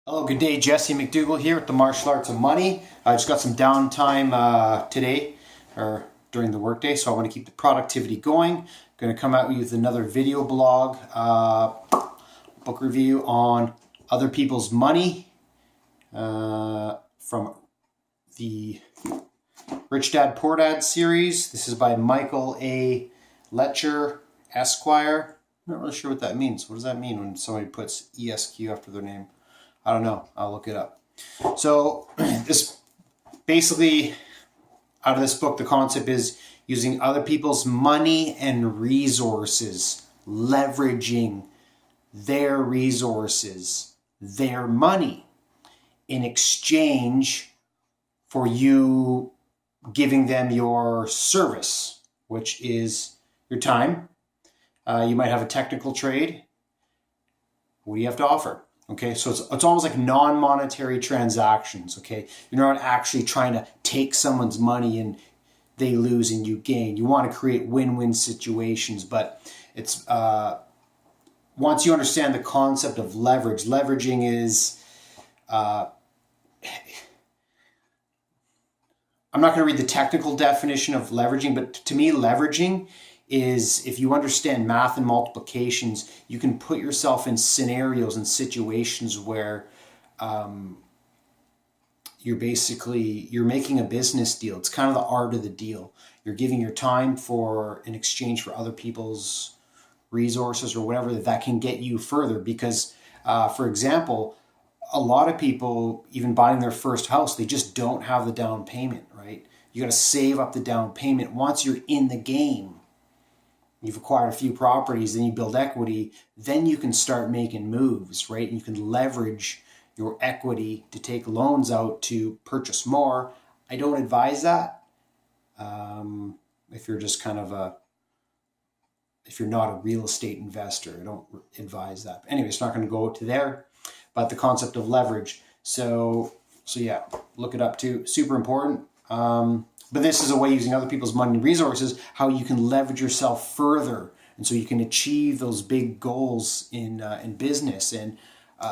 Hello, good day. Jesse McDougall here with the Martial Arts of Money. I just got some downtime today or during the workday, so I want to keep the productivity going. Going to come out with another video blog, book review on Other People's Money from the Rich Dad Poor Dad series. This is by Michael A. Letcher, Esquire. I'm not really sure what that means. What does that mean when somebody puts ESQ after their name? I don't know. I'll look it up. So this basically, out of this book, the concept is using other people's money and resources, leveraging their resources, their money in exchange for you giving them your service, which is your time. You might have a technical trade. What do you have to offer? Okay, so it's almost like non-monetary transactions, okay? You're not actually trying to take someone's money and they lose and you gain. You want to create win-win situations, but it's once you understand the concept of leveraging is, I'm not going to read the technical definition of leveraging, but to me, leveraging is if you understand math and multiplications, you can put yourself in scenarios and situations where you're making a business deal. It's kind of the art of the deal. You're giving your time for in exchange for other people's resources or whatever that can get you further. Because, for example, a lot of people, even buying their first house, they just don't have the down payment, right? You got to save up the down payment. Once you're in the game, you've acquired a few properties, then you build equity, then you can start making moves, right? And you can leverage your equity to take loans out to purchase more. I don't advise that. If you're just if you're not a real estate investor, I don't advise that. But anyway, it's not going to go to there, but the concept of leverage. So yeah, look it up too. Super important. But this is a way using other people's money and resources, how you can leverage yourself further. And so you can achieve those big goals in business. And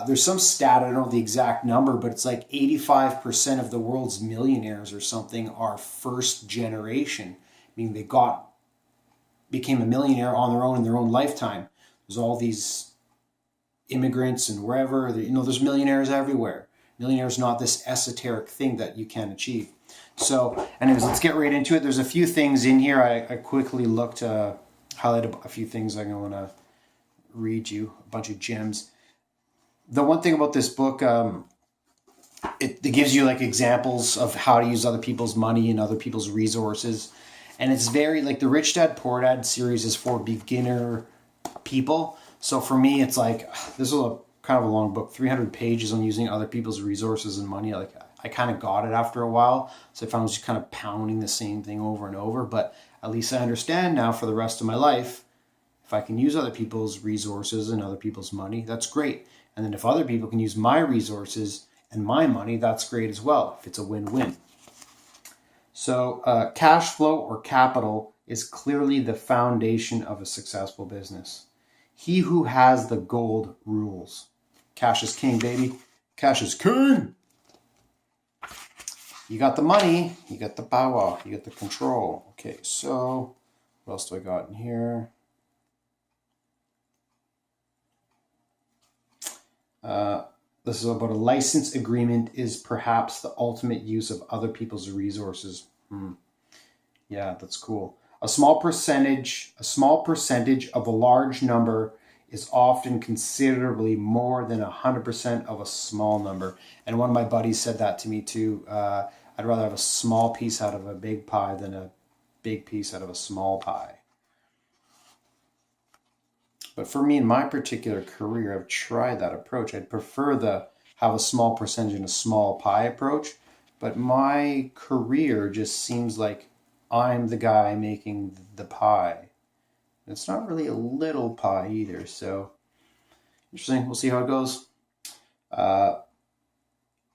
there's some stat, I don't know the exact number, but it's like 85% of the world's millionaires or something are first generation, meaning they became a millionaire on their own in their own lifetime. There's all these immigrants and wherever, there's millionaires everywhere. Millionaires not this esoteric thing that you can achieve. So anyways, let's get right into it. There's a few things in here. I quickly looked, highlighted a few things I'm going to read you, a bunch of gems. The one thing about this book, it gives you like examples of how to use other people's money and other people's resources. And it's very, like the Rich Dad Poor Dad series is for beginner people. So for me, it's like, this is kind of a long book, 300 pages on using other people's resources and money. Like I kind of got it after a while. So I found I was just kind of pounding the same thing over and over. But at least I understand now for the rest of my life, if I can use other people's resources and other people's money, that's great. And then if other people can use my resources and my money, that's great as well, if it's a win-win. So cash flow or capital is clearly the foundation of a successful business. He who has the gold rules. Cash is king, baby. Cash is king. You got the money, you got the power, you got the control. Okay, so what else do I got in here? This is about a license agreement is perhaps the ultimate use of other people's resources. Yeah, that's cool. A small percentage of a large number is often considerably more than 100% of a small number. And one of my buddies said that to me too. I'd rather have a small piece out of a big pie than a big piece out of a small pie. But for me, in my particular career, I've tried that approach. I'd prefer the have a small percentage in a small pie approach. But my career just seems like I'm the guy making the pie. It's not really a little pie either. So interesting. We'll see how it goes.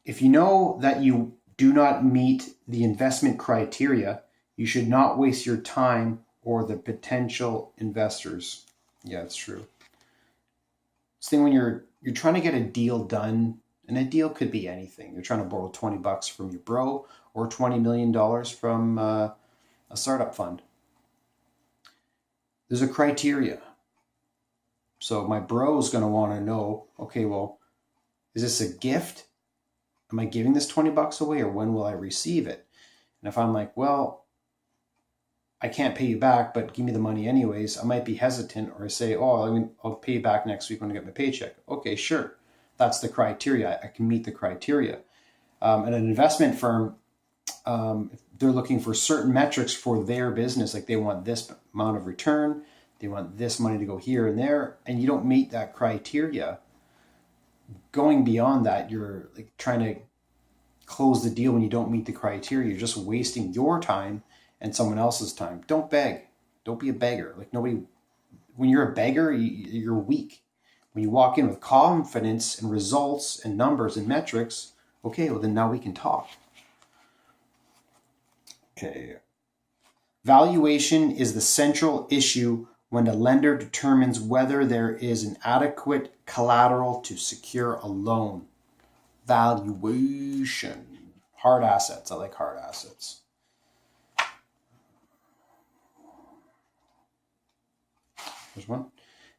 If you know that you do not meet the investment criteria, you should not waste your time or the potential investors. Yeah, it's true. This thing when you're trying to get a deal done And a deal could be anything. You're trying to borrow 20 bucks from your bro or $20 million from a startup fund. There's a criteria. So my bro is going to want to know, okay, well, is this a gift? Am I giving this 20 bucks away, or when will I receive it? And if I'm like, well, I can't pay you back, but give me the money anyways, I might be hesitant, or I say, oh, I'll pay you back next week when I get my paycheck. Okay, sure. That's the criteria. I can meet the criteria. And an investment firm, they're looking for certain metrics for their business. Like they want this amount of return, they want this money to go here and there, and you don't meet that criteria. Going beyond that, you're like trying to close the deal when you don't meet the criteria. You're just wasting your time and someone else's time. Don't beg. Don't be a beggar. Like nobody, when you're a beggar, you're weak. When you walk in with confidence and results and numbers and metrics, okay, well then now we can talk. Okay. Valuation is the central issue when a lender determines whether there is an adequate collateral to secure a loan. Valuation. Hard assets. I like hard assets. Here's one.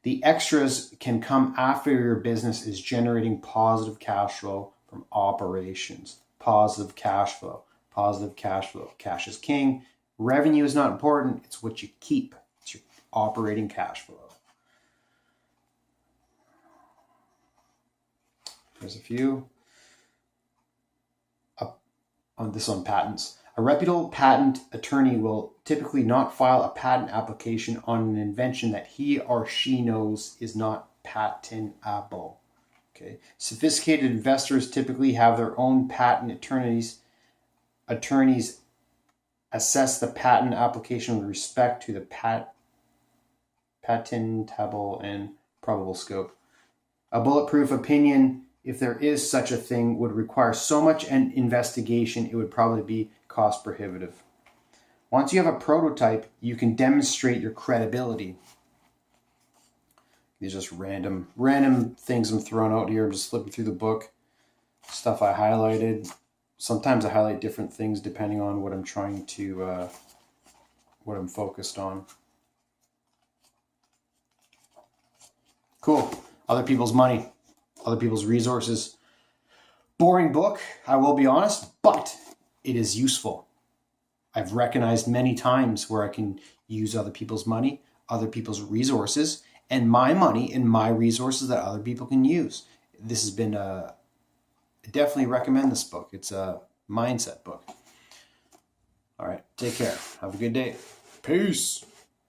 The extras can come after your business is generating positive cash flow from operations. Positive cash flow. Positive cash flow. Cash is king. Revenue is not important. It's what you keep. It's your operating cash flow. There's a few. On patents. A reputable patent attorney will typically not file a patent application on an invention that he or she knows is not patentable. Okay. Sophisticated investors typically have their own patent attorneys. Attorneys assess the patent application with respect to the patentable and probable scope. A bulletproof opinion, if there is such a thing, would require so much an investigation, it would probably be cost prohibitive. Once you have a prototype, you can demonstrate your credibility. These are just random things I'm throwing out here. I'm just flipping through the book. Stuff I highlighted. Sometimes I highlight different things depending on what I'm trying to, what I'm focused on. Cool. Other people's money. Other people's resources. Boring book, I will be honest, but it is useful. I've recognized many times where I can use other people's money, other people's resources, and my money and my resources that other people can use. This has been I definitely recommend this book. It's a mindset book. All right, take care. Have a good day. Peace.